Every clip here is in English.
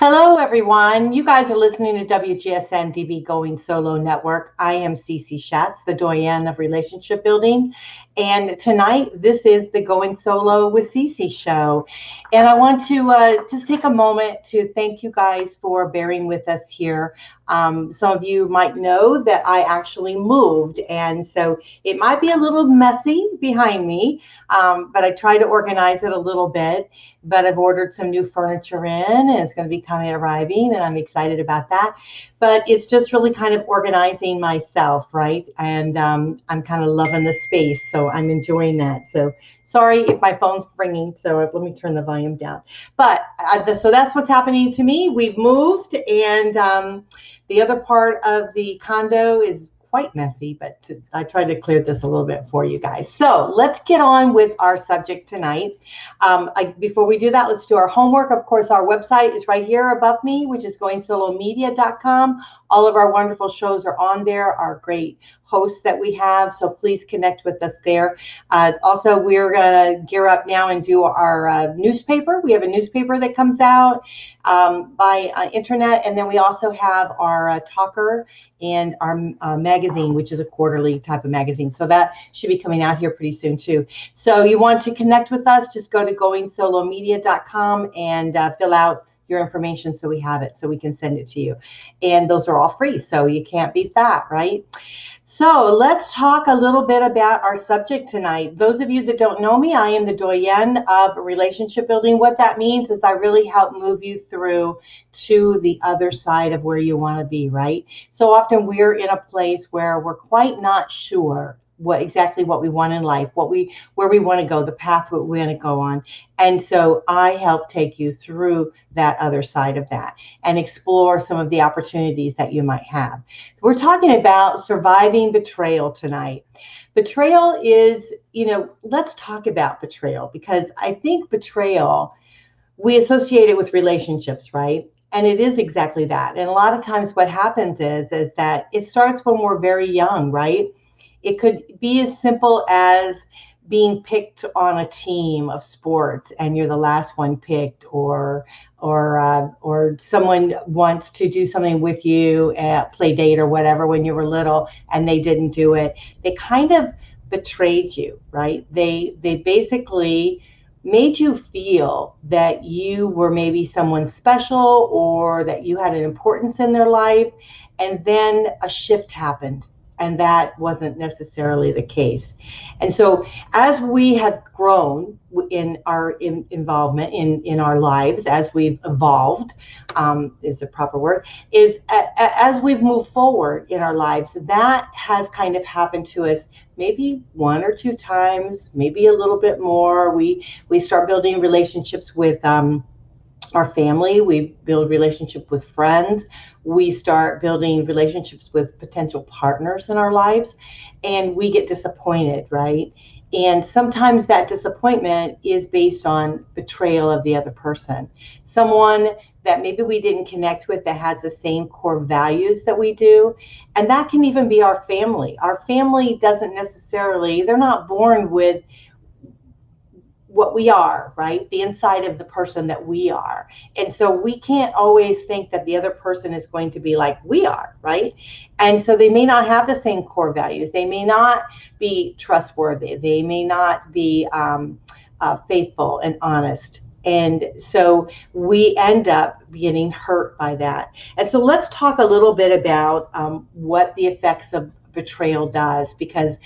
Hello, everyone. You guys are listening to WGSN-DB Going Solo Network. I am Cece Shatz, the Doyenne of Relationship Building. And tonight, this is the Going Solo with Cece show. And I want to just take a moment to thank you guys for bearing with us here. Some of you might know that I actually moved, and so it might be a little messy behind me, but I try to organize it a little bit. But I've ordered some new furniture in, and it's going to be arriving, and I'm excited about that. But it's just really kind of organizing myself, right? And I'm kind of loving the space, so I'm enjoying that. So sorry if my phone's ringing, so let me turn the volume down. But so that's what's happening to me. We've moved, and the other part of the condo is quite messy, but I tried to clear this a little bit for you guys. So let's get on with our subject tonight. Before we do that, let's do our homework. Of course, our website is right here above me, which is goingsolomedia.com. All of our wonderful shows are on there, our great hosts that we have, so please connect with us there. Also, we're going to gear up now and do our newspaper. We have a newspaper that comes out by internet, and then we also have our talker and our magazine, which is a quarterly type of magazine. So that should be coming out here pretty soon too. So you want to connect with us, just go to goingsolomedia.com and fill out your information so we have it, so we can send it to you. And those are all free, so you can't beat that, right? So let's talk a little bit about our subject tonight. Those of you that don't know me, I am the Doyenne of Relationship Building. What that means is I really help move you through to the other side of where you want to be, right? So often we're in a place where we're quite not sure exactly what we want in life, where we want to go, the path we want to go on. And so I help take you through that other side of that and explore some of the opportunities that you might have. We're talking about surviving betrayal tonight. Betrayal is, let's talk about betrayal, because I think betrayal, we associate it with relationships, right? And it is exactly that. And a lot of times what happens is that it starts when we're very young, right? It could be as simple as being picked on a team of sports and you're the last one picked, or someone wants to do something with you at play date or whatever when you were little and they didn't do it. They kind of betrayed you, right? They basically made you feel that you were maybe someone special or that you had an importance in their life, and then a shift happened. And that wasn't necessarily the case. And so as we have grown in our involvement in our lives, as we've evolved, is the proper word, is as we've moved forward in our lives, that has kind of happened to us maybe one or two times, maybe a little bit more. We start building relationships with our family, we build relationships with friends, we start building relationships with potential partners in our lives, and we get disappointed, right? And sometimes that disappointment is based on betrayal of the other person. Someone that maybe we didn't connect with that has the same core values that we do. And that can even be our family. Our family doesn't necessarily, they're not born with what we are, right? The inside of the person that we are. And so we can't always think that the other person is going to be like we are, right? And so they may not have the same core values. They may not be trustworthy. They may not be faithful and honest. And so we end up getting hurt by that. And so let's talk a little bit about what the effects of betrayal does, because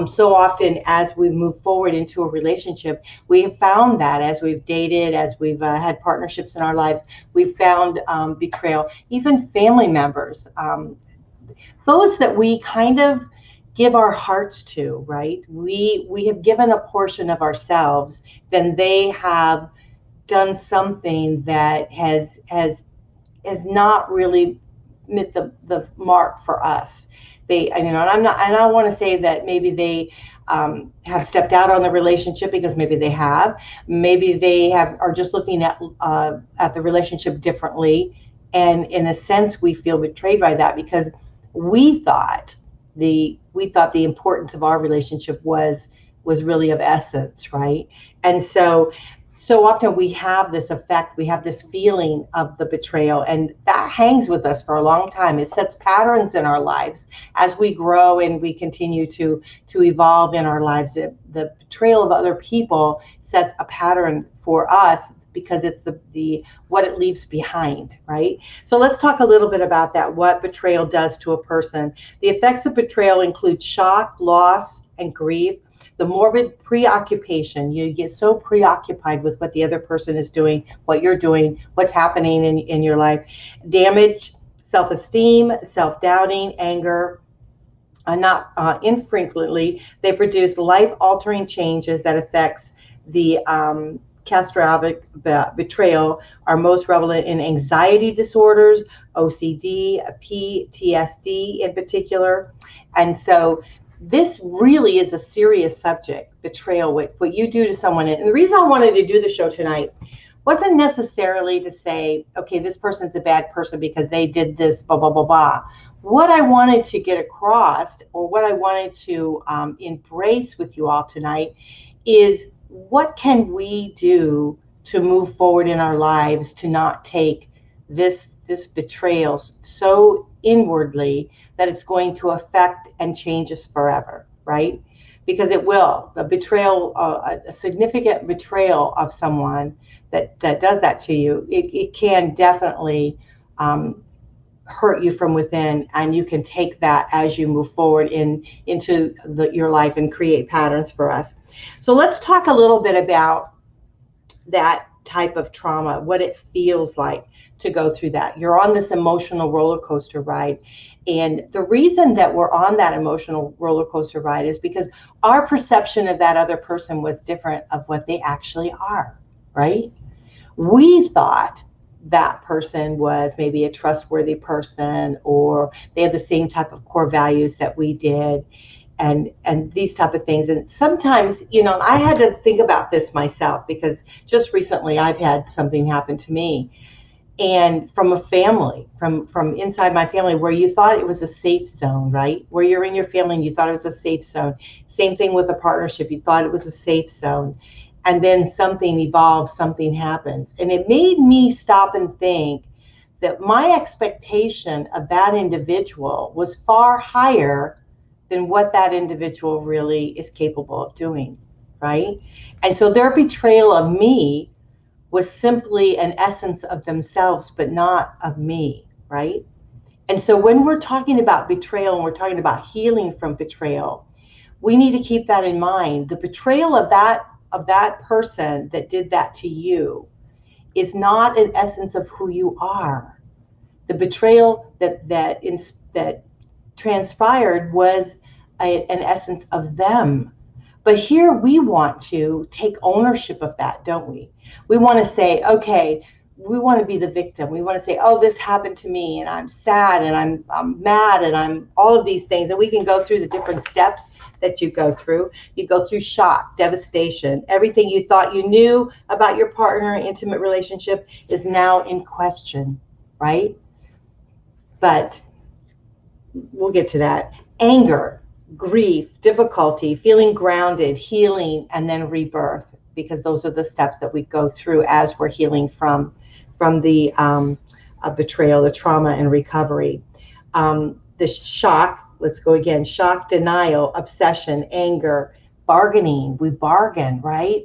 so often as we move forward into a relationship, we have found that as we've dated, as we've had partnerships in our lives, we've found betrayal. Even family members, those that we kind of give our hearts to, right? We have given a portion of ourselves, then they have done something that has not really met the mark for us. And I don't want to say that maybe they have stepped out on the relationship, because maybe they have. Maybe they are just looking at the relationship differently, and in a sense, we feel betrayed by that, because we thought the importance of our relationship was really of essence, right? And so so often we have this effect, we have this feeling of the betrayal, and that hangs with us for a long time. It sets patterns in our lives as we grow and we continue to evolve in our lives. The betrayal of other people sets a pattern for us because it's the what it leaves behind, right? So let's talk a little bit about that, what betrayal does to a person. The effects of betrayal include shock, loss, and grief. The morbid preoccupation, you get so preoccupied with what the other person is doing, what you're doing, what's happening in your life. Damage, self-esteem, self-doubting, anger. Not infrequently, they produce life-altering changes that affects the catastrophic betrayal are most prevalent in anxiety disorders, OCD, PTSD in particular. And so this really is a serious subject, betrayal, what you do to someone. And the reason I wanted to do the show tonight wasn't necessarily to say, okay, this person's a bad person because they did this, blah, blah, blah, blah. What I wanted to get across, or what I wanted to embrace with you all tonight, is what can we do to move forward in our lives to not take this betrayal so inwardly that it's going to affect and change us forever, right? Because it will. The betrayal, a significant betrayal of someone that does that to you, it can definitely hurt you from within, and you can take that as you move forward into your life and create patterns for us. So let's talk a little bit about that type of trauma, what it feels like to go through that. You're on this emotional roller coaster ride. And the reason that we're on that emotional roller coaster ride is because our perception of that other person was different of what they actually are, right? We thought that person was maybe a trustworthy person, or they had the same type of core values that we did, and these type of things. And sometimes, I had to think about this myself, because just recently I've had something happen to me, and from a family, from inside my family, where you thought it was a safe zone, right? Where you're in your family and you thought it was a safe zone. Same thing with a partnership, you thought it was a safe zone. And then something evolves, something happens. And it made me stop and think that my expectation of that individual was far higher than what that individual really is capable of doing, right? And so their betrayal of me was simply an essence of themselves, but not of me, right? And so when we're talking about betrayal and we're talking about healing from betrayal, we need to keep that in mind. The betrayal of that person that did that to you is not an essence of who you are. The betrayal that transpired was an essence of them. But here we want to take ownership of that, don't we? We want to say, okay, we want to be the victim. We want to say, oh, this happened to me, and I'm sad, and I'm mad, and I'm all of these things. And we can go through the different steps that you go through. You go through shock, devastation. Everything you thought you knew about your partner, intimate relationship, is now in question, right? But we'll get to that. Anger, grief, difficulty, feeling grounded, healing, and then rebirth, because those are the steps that we go through as we're healing from the betrayal, the trauma, and recovery. The shock, let's go again, shock, denial, obsession, anger, bargaining, we bargain, right?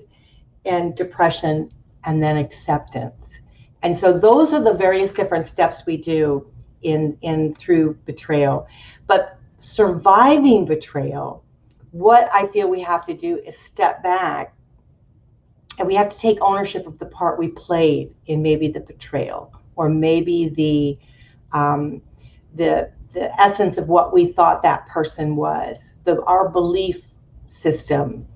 And depression, and then acceptance. And so those are the various different steps we do in through betrayal. But surviving betrayal, what I feel we have to do is step back, and we have to take ownership of the part we played in maybe the betrayal, or maybe the essence of what we thought that person was, our belief system.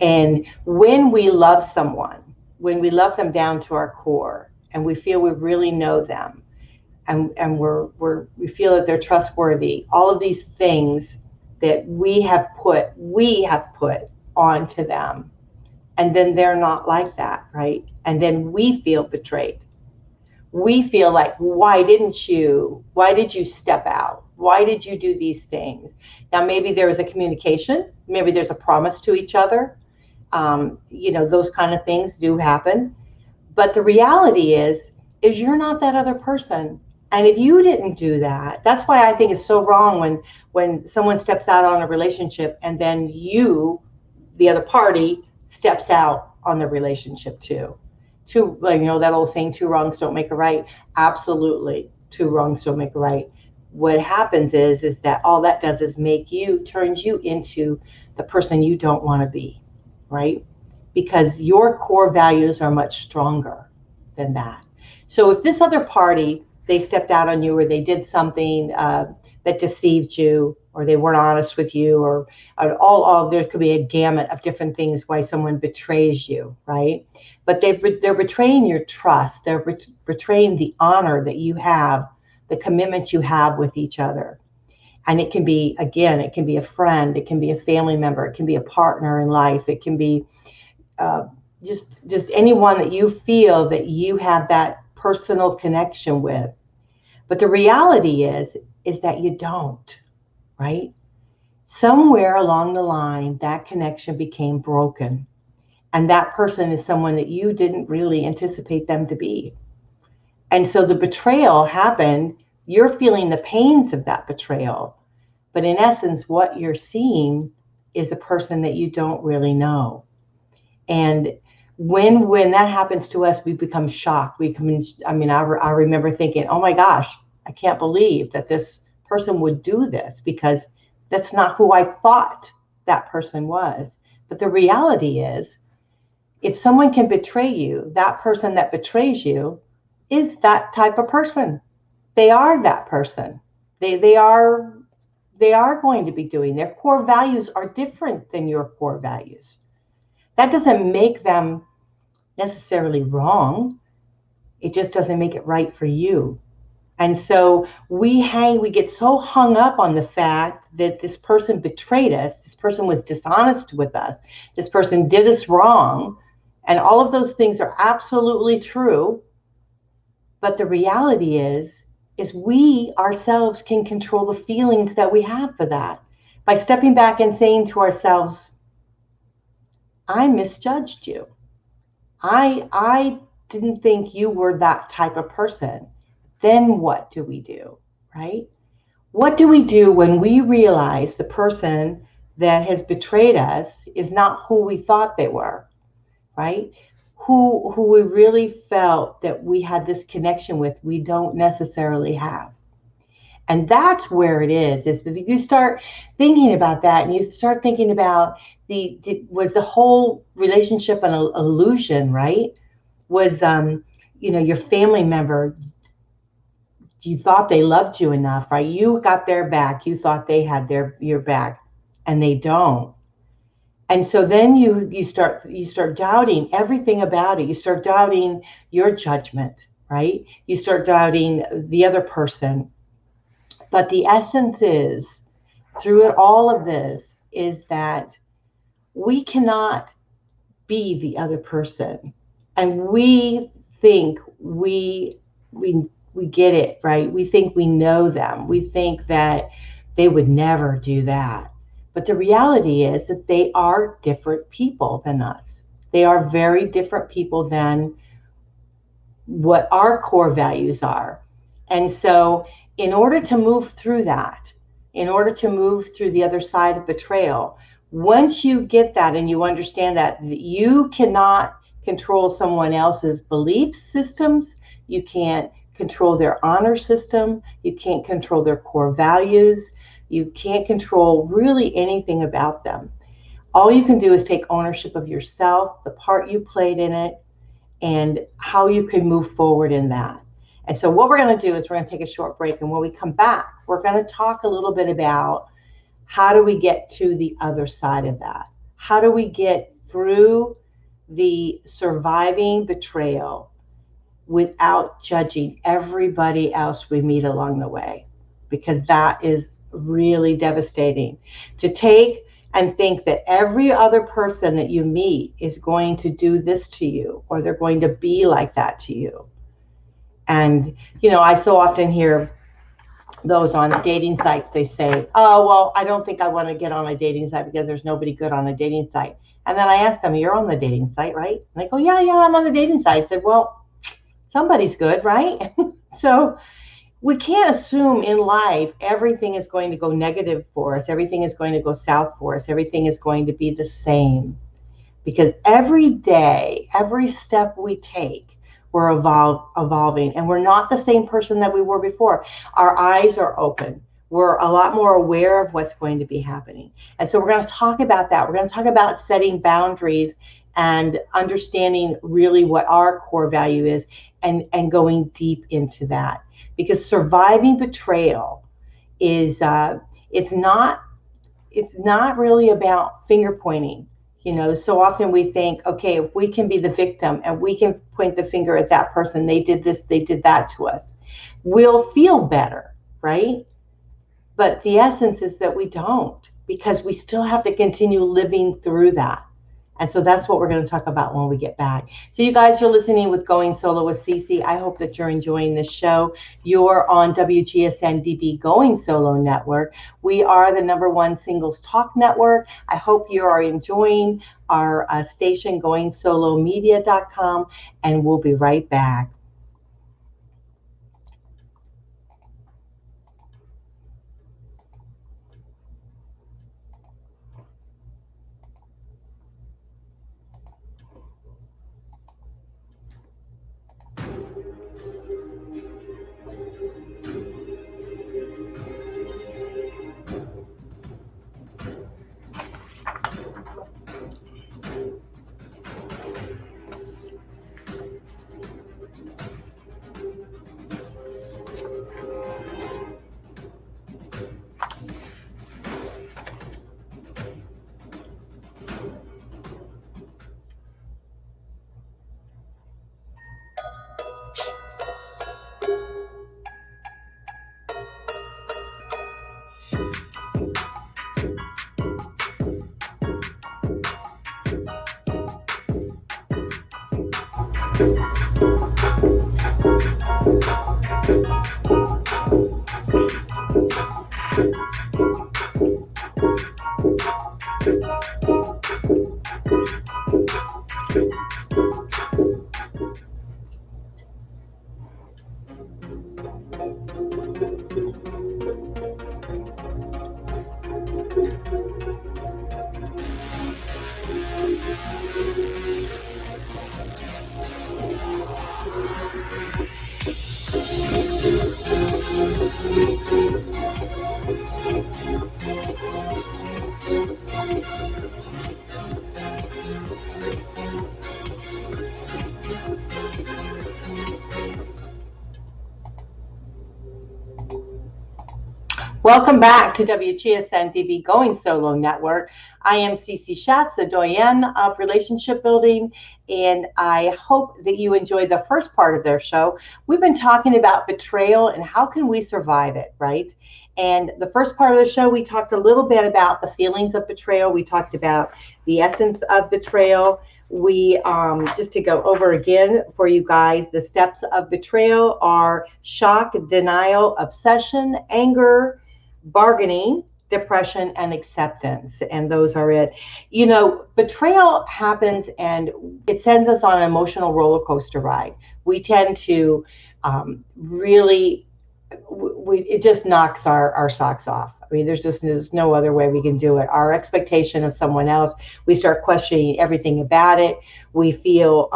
And when we love someone, when we love them down to our core, and we feel we really know them, and we feel that they're trustworthy, all of these things that we have put onto them, and then they're not like that, right? And then we feel betrayed. We feel like, why did you step out? Why did you do these things? Now, maybe there is a communication, maybe there's a promise to each other, Those kind of things do happen. But the reality is you're not that other person. And if you didn't do that, that's why I think it's so wrong when someone steps out on a relationship and then you, the other party, steps out on the relationship too. That old saying, two wrongs don't make a right. Absolutely, two wrongs don't make a right. What happens is that all that does is turns you into the person you don't want to be, right? Because your core values are much stronger than that. So if this other party, they stepped out on you, or they did something that deceived you, or they weren't honest with you, or there could be a gamut of different things why someone betrays you, right? But they're betraying your trust. They're betraying the honor that you have, the commitment you have with each other. And it can be a friend, it can be a family member, it can be a partner in life, it can be just anyone that you feel that you have that personal connection with. But the reality is that you don't, right? Somewhere along the line, that connection became broken. And that person is someone that you didn't really anticipate them to be. And so the betrayal happened. You're feeling the pains of that betrayal. But in essence, what you're seeing is a person that you don't really know. And when that happens to us, we become shocked. I remember thinking, oh my gosh, I can't believe that this person would do this, because that's not who I thought that person was. But the reality is, if someone can betray you, that person that betrays you is that type of person. They are that person. They are going to be doing, their core values are different than your core values. That doesn't make them necessarily wrong. It just doesn't make it right for you. And so we get so hung up on the fact that this person betrayed us, this person was dishonest with us, this person did us wrong, and all of those things are absolutely true. But the reality is we ourselves can control the feelings that we have for that by stepping back and saying to ourselves, I misjudged you. I didn't think you were that type of person. Then what do we do, right? What do we do when we realize the person that has betrayed us is not who we thought they were, right? Who we really felt that we had this connection with, we don't necessarily have. And that's where it is if you start thinking about that, and you start thinking about was the whole relationship an illusion, right? Was your family member, you thought they loved you enough, right? You got their back, you thought they had your back, and they don't. And so then you start doubting everything about it. You start doubting your judgment, right? You start doubting the other person. But the essence is, through all of this, is that we cannot be the other person. And we think we get it, right? We think we know them. We think that they would never do that. But the reality is that they are different people than us. They are very different people than what our core values are. And so in order to move through that, in order to move through the other side of betrayal, once you get that and you understand that you cannot control someone else's belief systems, you can't control their honor system, you can't control their core values, you can't control really anything about them. All you can do is take ownership of yourself, the part you played in it, and how you can move forward in that. And so what we're going to do is we're going to take a short break, and when we come back, we're going to talk a little bit about how do we get to the other side of that? How do we get through the surviving betrayal without judging everybody else we meet along the way? Because that is really devastating. To take and think that every other person that you meet is going to do this to you, or they're going to be like that to you. And, I so often hear those on dating sites, they say, oh, well, I don't think I want to get on a dating site because there's nobody good on a dating site. And then I asked them, you're on the dating site, right? And they go, yeah, I'm on the dating site. I said, well, somebody's good, right? So we can't assume in life everything is going to go negative for us. Everything is going to go south for us. Everything is going to be the same. Because every day, every step we take, we're evolving. And we're not the same person that we were before. Our eyes are open. We're a lot more aware of what's going to be happening. And so we're going to talk about that. We're going to talk about setting boundaries and understanding really what our core value is and going deep into that. Because surviving betrayal is, it's not really about finger pointing. So often we think, okay, if we can be the victim and we can point the finger at that person, they did this, they did that to us, we'll feel better, right? But the essence is that we don't, because we still have to continue living through that. And so that's what we're going to talk about when we get back. So you guys are listening with Going Solo with Cece. I hope that you're enjoying this show. You're on WGSN-DB Going Solo Network. We are the #1 singles talk network. I hope you are enjoying our station, goingsolomedia.com, and we'll be right back. Welcome back to WGSN-DB Going Solo Network. I am Cece Shatz, the Doyenne of Relationship Building, and I hope that you enjoyed the first part of their show. We've been talking about betrayal and how can we survive it, right? And the first part of the show, we talked a little bit about the feelings of betrayal. We talked about the essence of betrayal. We, just to go over again for you guys, the steps of betrayal are shock, denial, obsession, anger, bargaining, depression, and acceptance. And those are it. Betrayal happens and it sends us on an emotional roller coaster ride. We tend to it just knocks our socks off. I mean, there's no other way we can do it. Our expectation of someone else, we start questioning everything about it. We feel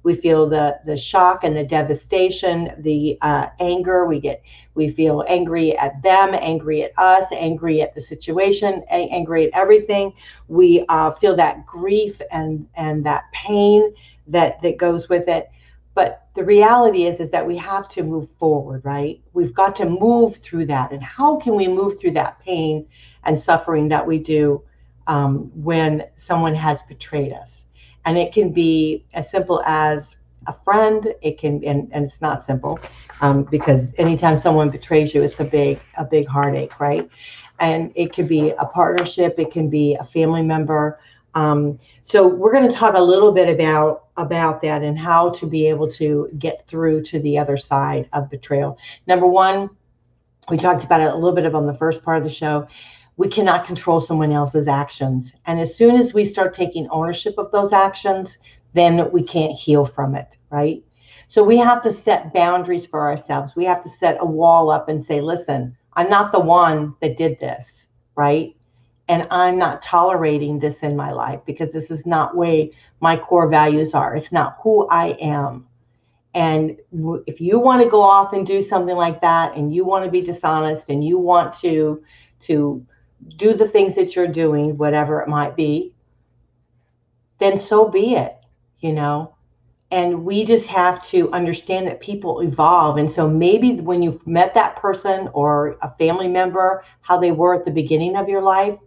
the shock and the devastation, the anger. We feel angry at them, angry at us, angry at the situation, angry at everything. We feel that grief and that pain that goes with it. But the reality is that we have to move forward, right? We've got to move through that. And how can we move through that pain and suffering that we do when someone has betrayed us? And it can be as simple as a friend. It can, and it's not simple because anytime someone betrays you, it's a big heartache, right? And it could be a partnership. It can be a family member. So we're going to talk a little bit about that and how to be able to get through to the other side of betrayal. Number one, we talked about it a little bit on the first part of the show. we cannot control someone else's actions. And as soon as we start taking ownership of those actions, then we can't heal from it, right? So we have to set boundaries for ourselves. We have to set a wall up and say, listen, I'm not the one that did this, right? And I'm not tolerating this in my life because this is not where my core values are. It's not who I am. And if you want to go off and do something like that, and you want to be dishonest, and you want to do the things that you're doing, whatever it might be, then so be it, you know? And we just have to understand that people evolve. And so maybe when you've met that person or a family member, how they were at the beginning of your life,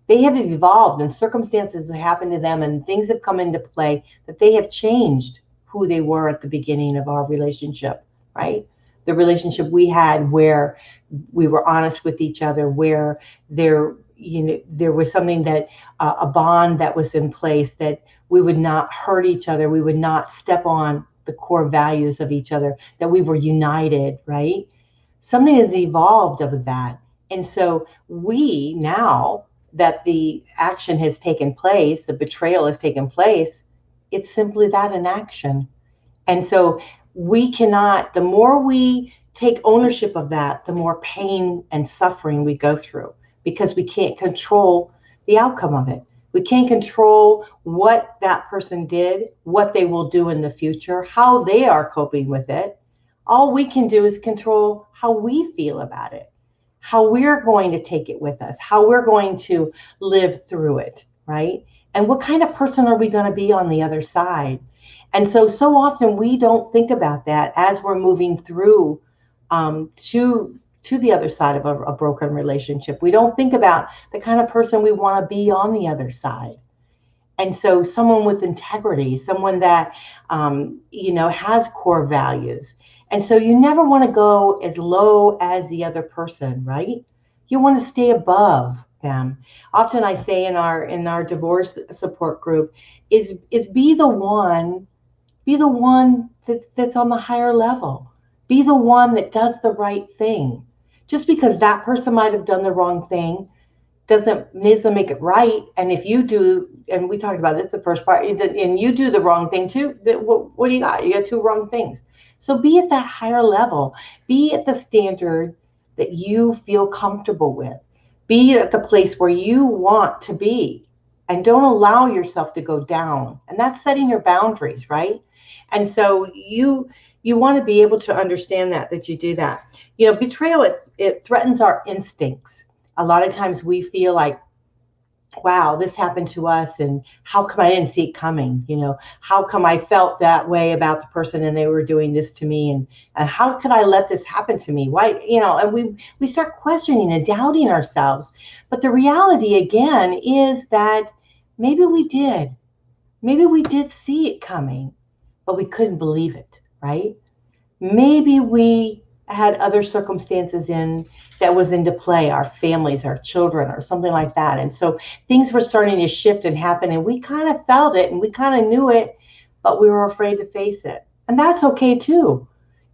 they have evolved and circumstances have happened to them and things have come into play that they have changed who they were at the beginning of our relationship, right? The relationship we had where we were honest with each other, where there was something that a bond that was in place, that we would not hurt each other, we would not step on the core values of each other, that we were united, right? Something has evolved of that. And so we, now that the action has taken place, the betrayal has taken place, it's simply that, an action. And so we cannot, the more we take ownership of that, the more pain and suffering we go through, because we can't control the outcome of it. We can't control what that person did, what they will do in the future, how they are coping with it. All we can do is control how we feel about it, how we're going to take it with us, how we're going to live through it, right? And what kind of person are we going to be on the other side? And so often we don't think about that as we're moving through to the other side of a broken relationship. We don't think about the kind of person we want to be on the other side. And so someone with integrity, someone that, has core values. And so you never want to go as low as the other person, right? You want to stay above them. Often I say in our divorce support group is be the one that's on the higher level. Be the one that does the right thing. Just because that person might have done the wrong thing doesn't make it right. And if you do, and we talked about this the first part, and you do the wrong thing too, what do you got? You got two wrong things. So be at that higher level. Be at the standard that you feel comfortable with. Be at the place where you want to be. And don't allow yourself to go down. And that's setting your boundaries, right? And so you want to be able to understand that you do that. Betrayal, it threatens our instincts. A lot of times we feel like, wow, this happened to us, and how come I didn't see it coming? How come I felt that way about the person and they were doing this to me? And how could I let this happen to me? Why, and we start questioning and doubting ourselves. But the reality, again, is that maybe we did see it coming, but we couldn't believe it, right? Maybe we had other circumstances that was into play, our families, our children, or something like that. And so things were starting to shift and happen, and we kind of felt it and we kind of knew it, but we were afraid to face it. And that's okay too.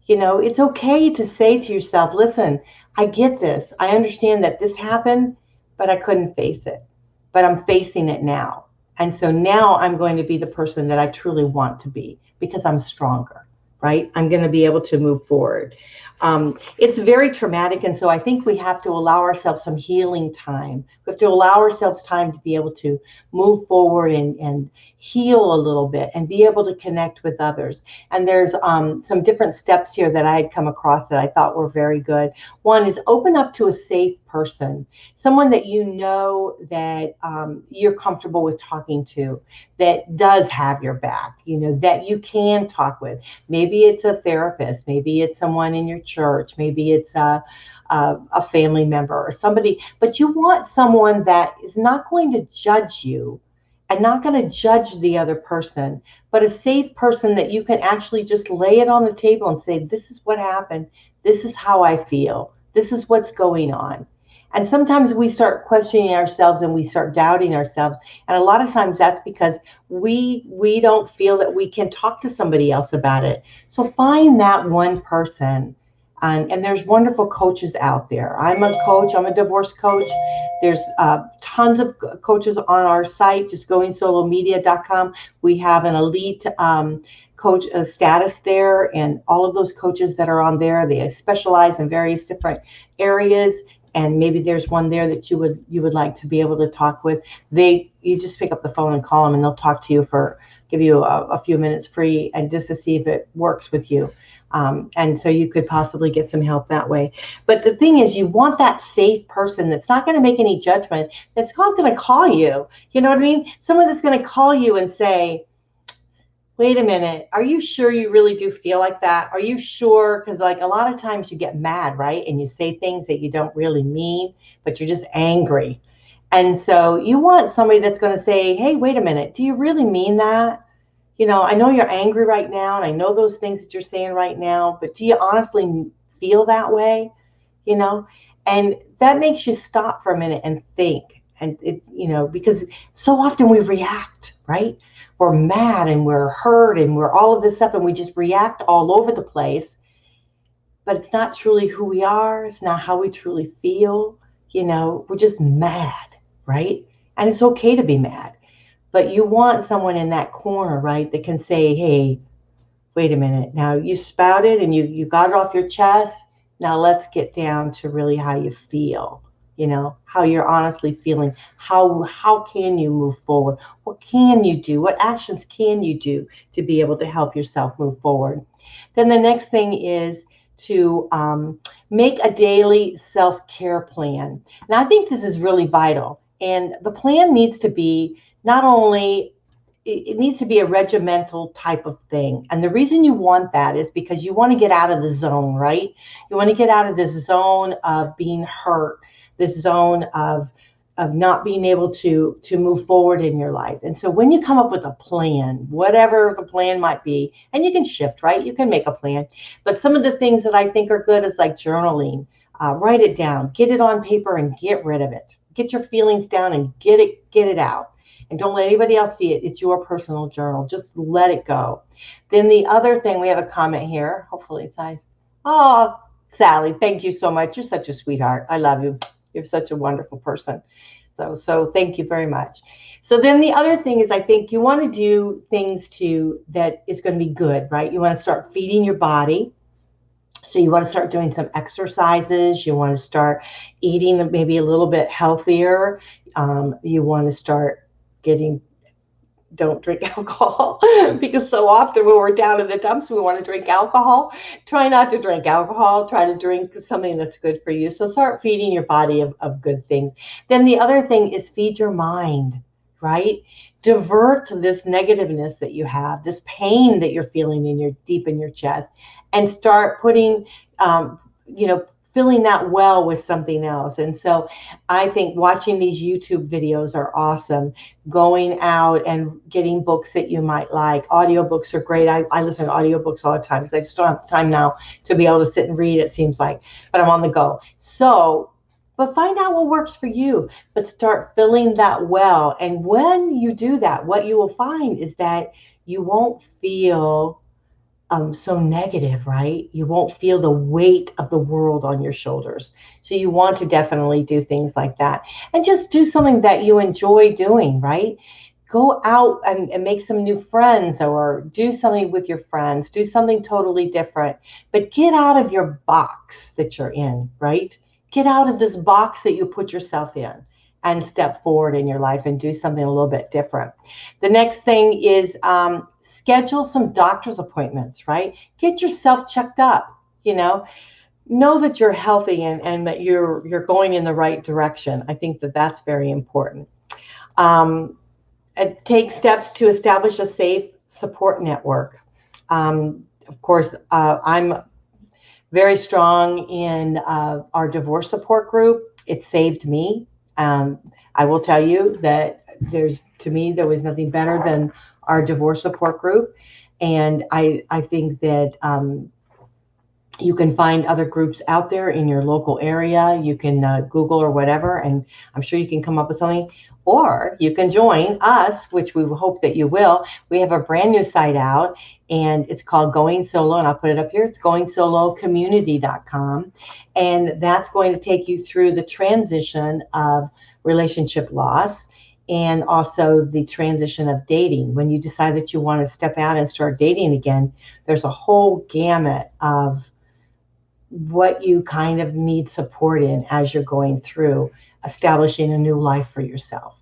It's okay to say to yourself, listen, I get this. I understand that this happened, but I couldn't face it. But I'm facing it now. And so now I'm going to be the person that I truly want to be because I'm stronger, right? I'm going to be able to move forward. It's very traumatic. And so I think we have to allow ourselves some healing time. We have to allow ourselves time to be able to move forward and heal a little bit and be able to connect with others. And there's some different steps here that I had come across that I thought were very good. One is open up to a safe person, someone that that you're comfortable with talking to, that does have your back, that you can talk with. Maybe it's a therapist, maybe it's someone in your church, maybe it's a family member or somebody, but you want someone that is not going to judge you and not going to judge the other person, but a safe person that you can actually just lay it on the table and say, this is what happened, this is how I feel, this is what's going on. And sometimes we start questioning ourselves and we start doubting ourselves. And a lot of times that's because we don't feel that we can talk to somebody else about it. So find that one person And there's wonderful coaches out there. I'm a coach. I'm a divorce coach. There's tons of coaches on our site, just goingsolomedia.com. We have an elite coach status there, and all of those coaches that are on there, they specialize in various different areas. And maybe there's one there that you would like to be able to talk with. You just pick up the phone and call them, and they'll talk to you give you a few minutes free, and just to see if it works with you. And so you could possibly get some help that way. But the thing is, you want that safe person that's not going to make any judgment, that's not going to call you. You know what I mean? Someone that's going to call you and say, wait a minute, are you sure you really do feel like that? Are you sure? Because like a lot of times you get mad, right? And you say things that you don't really mean, but you're just angry. And so you want somebody that's going to say, hey, wait a minute, do you really mean that? You know, I know you're angry right now, and I know those things that you're saying right now, but do you honestly feel that way? You know, and that makes you stop for a minute and think. And because so often we react, right? We're mad and we're hurt and we're all of this stuff, and we just react all over the place. But it's not truly who we are. It's not how we truly feel. We're just mad, right? And it's okay to be mad. But you want someone in that corner, right, that can say, hey, wait a minute. Now you spouted and you got it off your chest. Now let's get down to really how you feel, how you're honestly feeling. How can you move forward? What can you do? What actions can you do to be able to help yourself move forward? Then the next thing is to make a daily self-care plan. Now, I think this is really vital. And the plan needs to be it needs to be a regimental type of thing. And the reason you want that is because you want to get out of the zone, right? You want to get out of this zone of being hurt, this zone of not being able to move forward in your life. And so when you come up with a plan, whatever the plan might be, and you can shift, right? You can make a plan. But some of the things that I think are good is like journaling. Write it down, get it on paper and get rid of it. Get your feelings down and get it out. And don't let anybody else see it. It's your personal journal. Just let it go. Then the other thing, we have a comment here. Hopefully it's nice. Oh, Sally, thank you so much. You're such a sweetheart. I love you. You're such a wonderful person. So thank you very much. So then the other thing is, I think you want to do things that is going to be good, right? You want to start feeding your body. So you want to start doing some exercises. You want to start eating maybe a little bit healthier. You want to start don't drink alcohol, because so often when we're down in the dumps, we want to drink alcohol. Try not to drink alcohol. Try to drink something that's good for you. So start feeding your body of good things. Then the other thing is feed your mind, right? Divert this negativeness that you have, this pain that you're feeling deep in your chest, and start putting, filling that well with something else. And so I think watching these YouTube videos are awesome. Going out and getting books that you might like. Audiobooks are great. I listen to audiobooks all the time because I just don't have the time now to be able to sit and read, it seems like, but I'm on the go. But find out what works for you, but start filling that well. And when you do that, what you will find is that you won't feel so negative, right? You won't feel the weight of the world on your shoulders. So you want to definitely do things like that, and just do something that you enjoy doing, right? Go out and make some new friends, or do something with your friends, do something totally different, but get out of your box that you're in, right? Get out of this box that you put yourself in and step forward in your life and do something a little bit different. The next thing is, schedule some doctor's appointments, right? Get yourself checked up, know that you're healthy and that you're going in the right direction. I think that's very important. And take steps to establish a safe support network. Of course, I'm very strong in our divorce support group. It saved me. I will tell you that there was nothing better than our divorce support group. And I think that You can find other groups out there in your local area. You can Google or whatever, and I'm sure you can come up with something. Or you can join us, which we hope that you will. We have a brand new site out, and it's called Going Solo, and I'll put it up here. It's goingsolocommunity.com, and that's going to take you through the transition of relationship loss and also the transition of dating. When you decide that you want to step out and start dating again, there's a whole gamut of what you kind of need support in as you're going through establishing a new life for yourself.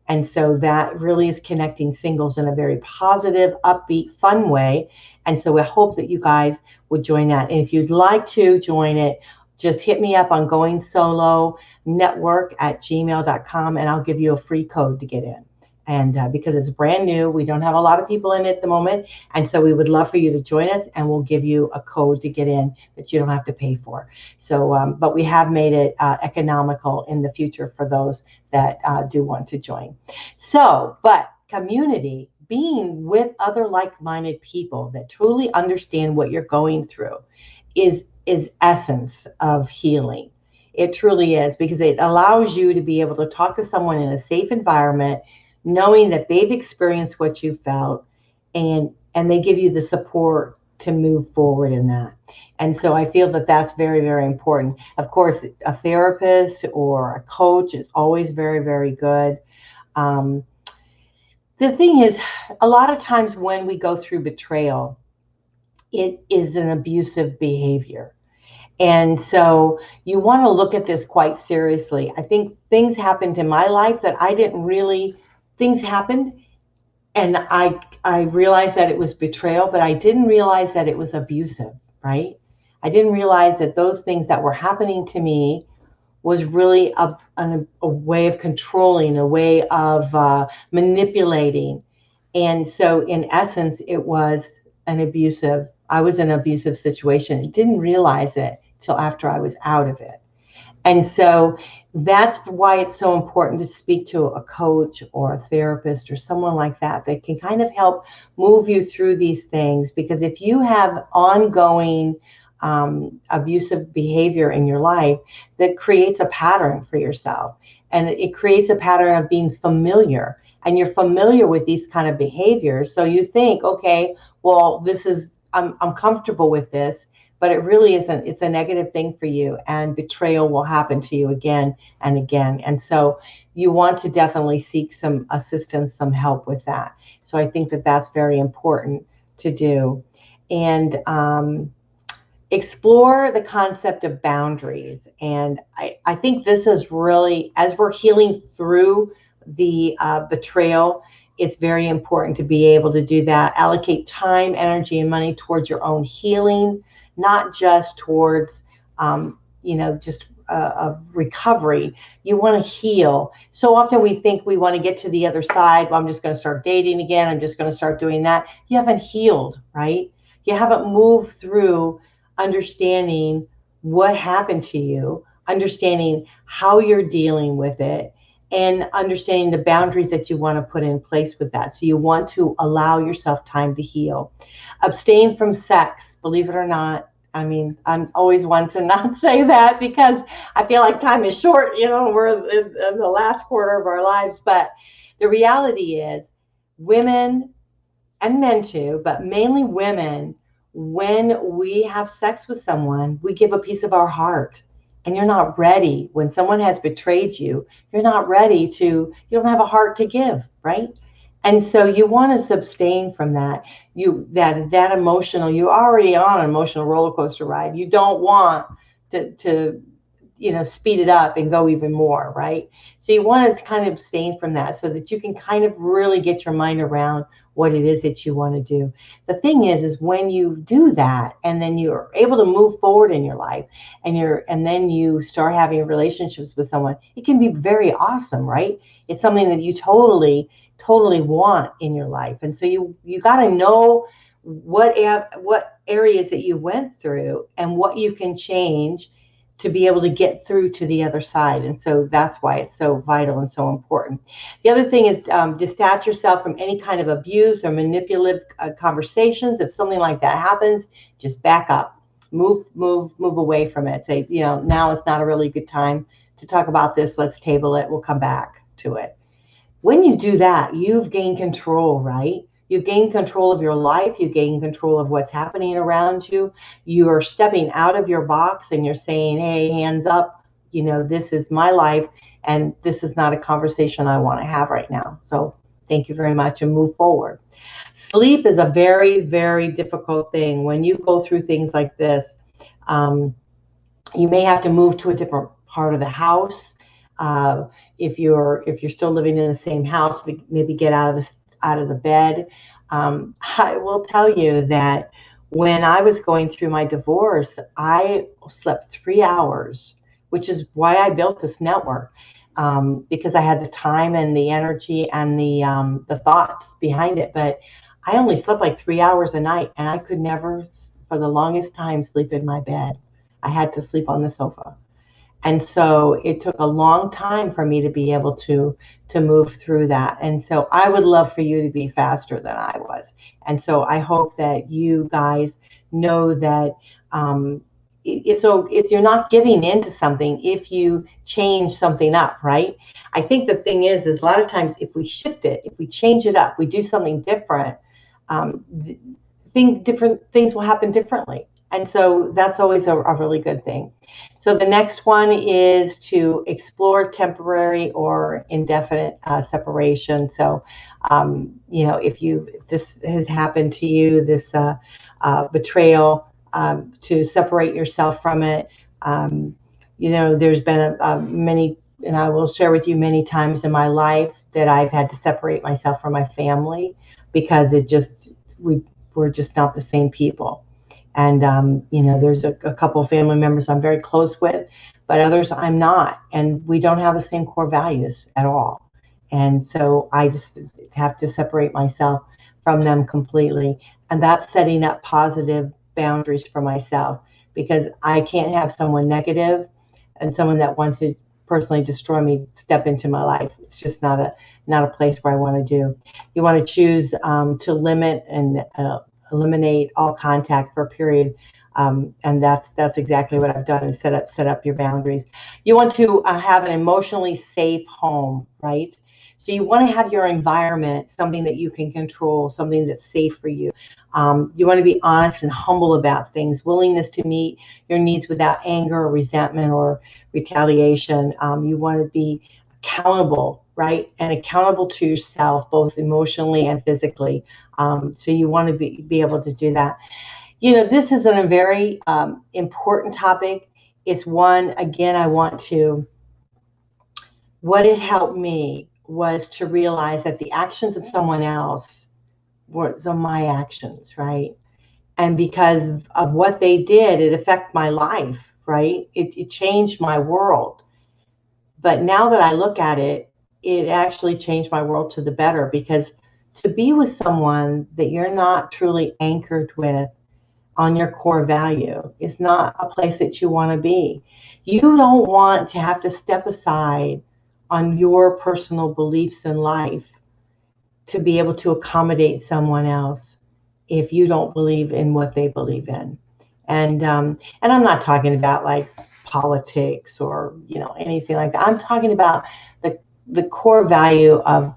And so that really is connecting singles in a very positive, upbeat, fun way. And so I hope that you guys would join that. And if you'd like to join it, just hit me up on goingsolonetwork@gmail.com, and I'll give you a free code to get in. And because it's brand new, we don't have a lot of people in it at the moment. And so we would love for you to join us, and we'll give you a code to get in that you don't have to pay for. So, but we have made it economical in the future for those that do want to join. So, but community, being with other like-minded people that truly understand what you're going through is essence of healing. It truly is, because it allows you to be able to talk to someone in a safe environment, knowing that they've experienced what you felt, and they give you the support to move forward in that. And so I feel that that's very, very important. Of course, a therapist or a coach is always very, very good. The thing is, a lot of times when we go through betrayal, it is an abusive behavior. And so you want to look at this quite seriously. I think things happened in my life that I didn't really, things happened, and I realized that it was betrayal, but I didn't realize that it was abusive, right? I didn't realize that those things that were happening to me was really a way of controlling, a way of manipulating. And so in essence, it was I was in an abusive situation. I didn't realize it till after I was out of it. And so that's why it's so important to speak to a coach or a therapist or someone like that that can kind of help move you through these things. Because if you have ongoing abusive behavior in your life, that creates a pattern for yourself. And it creates a pattern of being familiar. And you're familiar with these kind of behaviors. So you think, okay, well, this is, I'm comfortable with this. But it really isn't. It's a negative thing for you, and betrayal will happen to you again and again. And so you want to definitely seek some assistance, some help with that. So I think that that's very important to do. And explore the concept of boundaries. And I think this is really, as we're healing through the betrayal, it's very important to be able to do that. Allocate time, energy, and money towards your own healing, not just towards, just a recovery. You want to heal. So often we think we want to get to the other side. Well, I'm just going to start dating again. I'm just going to start doing that. You haven't healed, right? You haven't moved through understanding what happened to you, understanding how you're dealing with it, and understanding the boundaries that you want to put in place with that. So you want to allow yourself time to heal. Abstain from sex, believe it or not. I mean, I'm always one to not say that because I feel like time is short, we're in the last quarter of our lives. But the reality is, women and men too, but mainly women, when we have sex with someone, we give a piece of our heart. And you're not ready. When someone has betrayed you, you're not ready you don't have a heart to give, right? And so you want to abstain from that. That emotional, you're already on an emotional roller coaster ride. You don't want to speed it up and go even more, right? So you want to kind of abstain from that so that you can kind of really get your mind around what it is that you want to do. The thing is when you do that, and then you're able to move forward in your life, and then you start having relationships with someone, it can be very awesome, right? It's something that you totally want in your life. And so you got to know what areas that you went through and what you can change to be able to get through to the other side. And so that's why it's so vital and so important. The other thing is detach yourself from any kind of abuse or manipulative conversations. If something like that happens, just back up. move away from it. Say, now is not a really good time to talk about this. Let's table it. We'll come back to it. When you do that, you've gained control, right? You've gained control of your life. You gain control of what's happening around you. You are stepping out of your box and you're saying, hey, hands up, this is my life and this is not a conversation I want to have right now. So thank you very much, and move forward. Sleep is a very, very difficult thing. When you go through things like this, you may have to move to a different part of the house. If you're still living in the same house, maybe get out of the bed. I will tell you that when I was going through my divorce, I slept 3 hours, which is why I built this network, because I had the time and the energy and the thoughts behind it. But I only slept like 3 hours a night, and I could never, for the longest time, sleep in my bed. I had to sleep on the sofa. And so it took a long time for me to be able to move through that. And so I would love for you to be faster than I was. And so I hope that you guys know that it's you're not giving in to something if you change something up, right? I think the thing is a lot of times if we shift it, if we change it up, we do something different, different things will happen differently. And so that's always a really good thing. So the next one is to explore temporary or indefinite separation. So, if this has happened to you, this betrayal, to separate yourself from it. There's been many, and I will share with you many times in my life that I've had to separate myself from my family because we're just not the same people. And, there's a couple of family members I'm very close with, but others I'm not. And we don't have the same core values at all. And so I just have to separate myself from them completely. And that's setting up positive boundaries for myself, because I can't have someone negative and someone that wants to personally destroy me step into my life. It's just not a place where I want to do. You want to choose to limit and eliminate all contact for a period, and that's exactly what I've done, is set up your boundaries. You want to have an emotionally safe home, right? So you want to have your environment something that you can control, something that's safe for you. You want to be honest and humble about things, willingness to meet your needs without anger or resentment or retaliation. You want to be accountable, right? And accountable to yourself, both emotionally and physically. So you want to be able to do that. This is a very important topic. It's one, again, what it helped me was to realize that the actions of someone else were my actions, right? And because of what they did, it affected my life, right? It changed my world. But now that I look at it, it actually changed my world to the better, because to be with someone that you're not truly anchored with on your core value is not a place that you want to be. You don't want to have to step aside on your personal beliefs in life to be able to accommodate someone else if you don't believe in what they believe in. And I'm not talking about like politics or anything like that. I'm talking about the core value of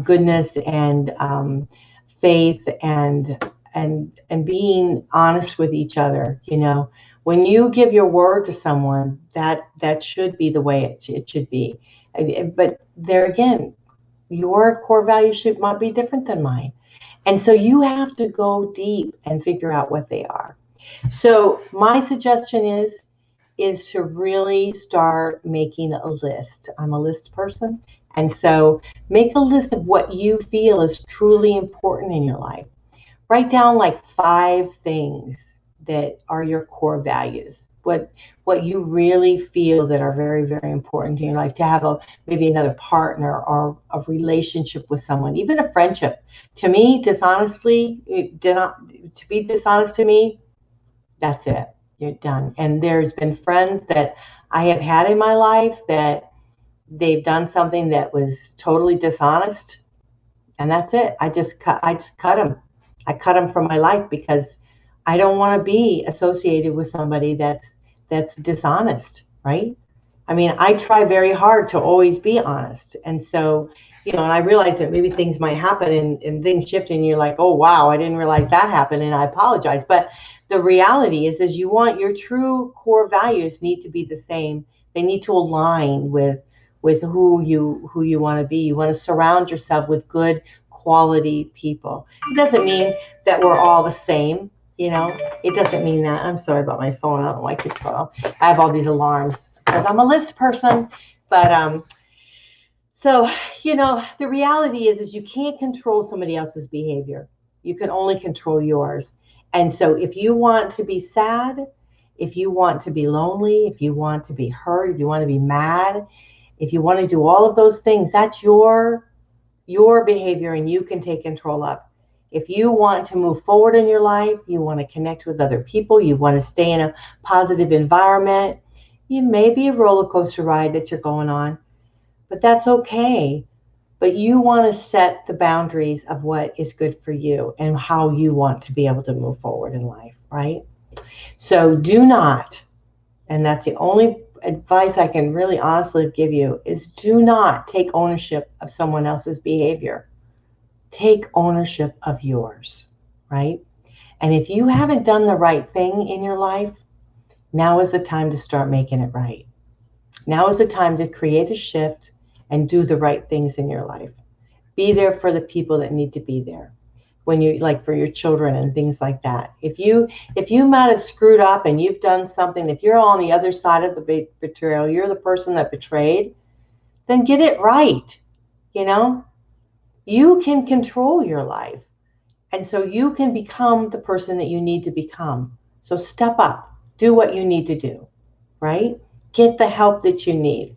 goodness and faith and being honest with each other. When you give your word to someone, that should be the way it should be. But there again, your core values might be different than mine. And so you have to go deep and figure out what they are. So my suggestion is to really start making a list. I'm a list person. And so make a list of what you feel is truly important in your life. Write down like 5 things that are your core values. What you really feel that are very, very important to you, like to have maybe another partner or a relationship with someone, even a friendship. To me, to be dishonest to me, that's it. You're done. And there's been friends that I have had in my life that they've done something that was totally dishonest, and that's it. I just cut them. I cut them from my life because I don't want to be associated with somebody that's dishonest, right? I mean, I try very hard to always be honest. And so, and I realize that maybe things might happen and things shift and you're like, oh, wow, I didn't realize that happened and I apologize. But the reality is you want your true core values need to be the same. They need to align with who you want to be. You want to surround yourself with good quality people. It doesn't mean that we're all the same. It doesn't mean that. I'm sorry about my phone. I don't know why it keeps going. I have all these alarms because I'm a list person. But so the reality is you can't control somebody else's behavior. You can only control yours. And so if you want to be sad, if you want to be lonely, if you want to be hurt, if you want to be mad, if you want to do all of those things, that's your behavior and you can take control of. If you want to move forward in your life, you want to connect with other people, you want to stay in a positive environment, you may be a roller coaster ride that you're going on, but that's okay. But you want to set the boundaries of what is good for you and how you want to be able to move forward in life, right? So do not, and that's the only advice I can really honestly give you, is do not take ownership of someone else's behavior. Take ownership of yours, right? And if you haven't done the right thing in your life, now is the time to start making it right. Now is the time to create a shift and do the right things in your life. Be there for the people that need to be there. When you, like for your children and things like that. If you might have screwed up and you've done something, if you're on the other side of the betrayal, you're the person that betrayed, then get it right. You can control your life. And so you can become the person that you need to become. So step up, do what you need to do, right? Get the help that you need.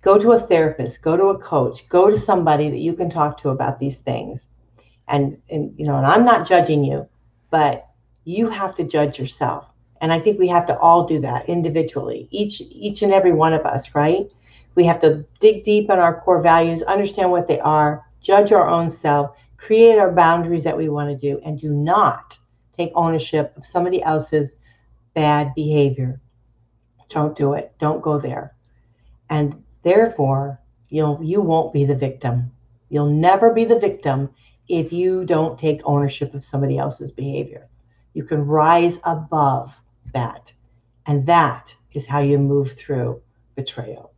Go to a therapist, go to a coach, go to somebody that you can talk to about these things. And I'm not judging you, but you have to judge yourself. And I think we have to all do that individually, each and every one of us, right? We have to dig deep in our core values, understand what they are, judge our own self, create our boundaries that we want to do, and do not take ownership of somebody else's bad behavior. Don't do it. Don't go there. And therefore, you won't be the victim. You'll never be the victim if you don't take ownership of somebody else's behavior. You can rise above that. And that is how you move through betrayal.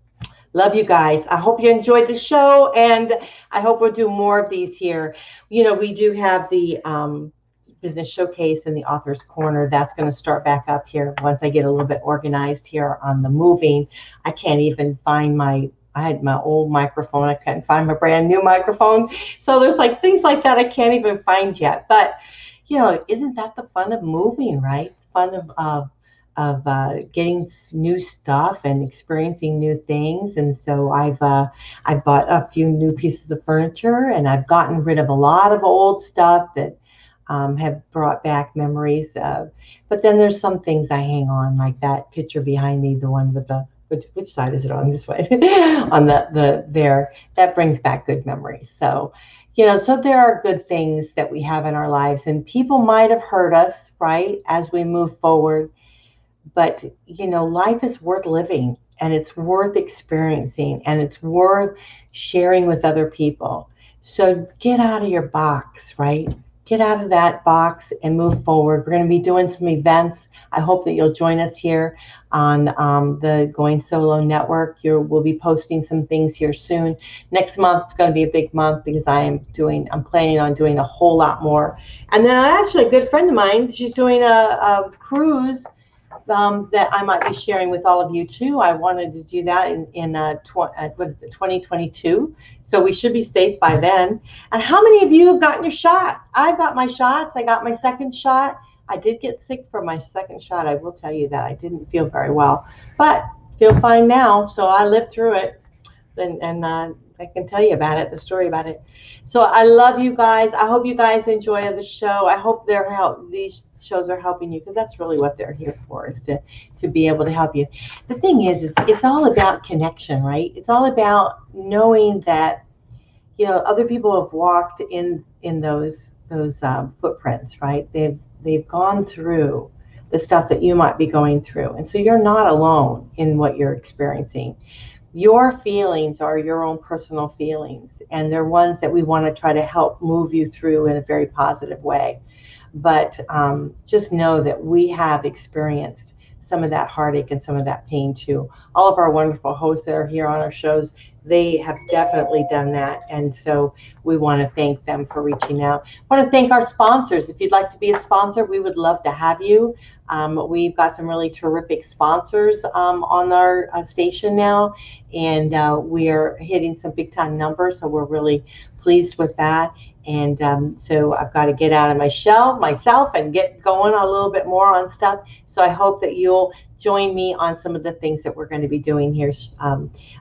Love you guys. I hope you enjoyed the show, and I hope we'll do more of these here. We do have the business showcase in the author's corner. That's going to start back up here once I get a little bit organized here on the moving. I can't even find I had my old microphone. I couldn't find my brand new microphone. So there's things like that I can't even find yet. But, isn't that the fun of moving, right? Fun of getting new stuff and experiencing new things. And so I've bought a few new pieces of furniture, and I've gotten rid of a lot of old stuff that have brought back memories. But then there's some things I hang on, like that picture behind me, the one with which side is it on? This way. On the there. That brings back good memories. So, so there are good things that we have in our lives, and people might have hurt us, right, as we move forward. But, life is worth living, and it's worth experiencing, and it's worth sharing with other people. So get out of your box, right? Get out of that box and move forward. We're going to be doing some events. I hope that you'll join us here on the Going Solo Network. We'll be posting some things here soon. Next month is going to be a big month because I'm planning on doing a whole lot more. And then actually a good friend of mine, she's doing a cruise that I might be sharing with all of you too. I wanted to do that in 2022. So we should be safe by then. And how many of you have gotten your shot? I've got my shots. I got my second shot. I did get sick for my second shot. I will tell you that. I didn't feel very well, but feel fine now. So I lived through it. And I can tell you about it, the story about it. So I love you guys. I hope you guys enjoy the show. I hope these shows are helping you, because that's really what they're here for, is to be able to help you. The thing is, it's all about connection, right? It's all about knowing that, other people have walked in those footprints, right? they've gone through the stuff that you might be going through. And so you're not alone in what you're experiencing. Your feelings are your own personal feelings, and they're ones that we want to try to help move you through in a very positive way. But just know that we have experienced some of that heartache and some of that pain too. All of our wonderful hosts that are here on our shows, they have definitely done that. And so we want to thank them for reaching out. I want to thank our sponsors. If you'd like to be a sponsor, we would love to have you. We've got some really terrific sponsors on our station now, and we are hitting some big time numbers. So we're really pleased with that. And so I've got to get out of my shell myself and get going a little bit more on stuff. So I hope that you'll join me on some of the things that we're going to be doing here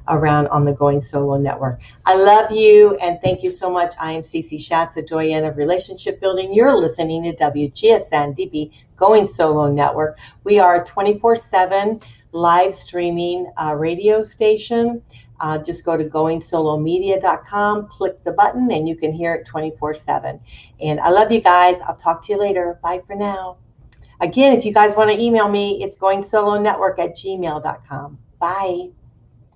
around on the Going Solo Network. I love you, and thank you so much. I am Cece Shatz, the Doyenne of Relationship Building. You're listening to WGSN-DB Going Solo Network. We are a 24/7 live streaming radio station. Just go to goingsolomedia.com, click the button, and you can hear it 24/7. And I love you guys. I'll talk to you later. Bye for now. Again, if you guys want to email me, it's goingsolonetwork@gmail.com. Bye.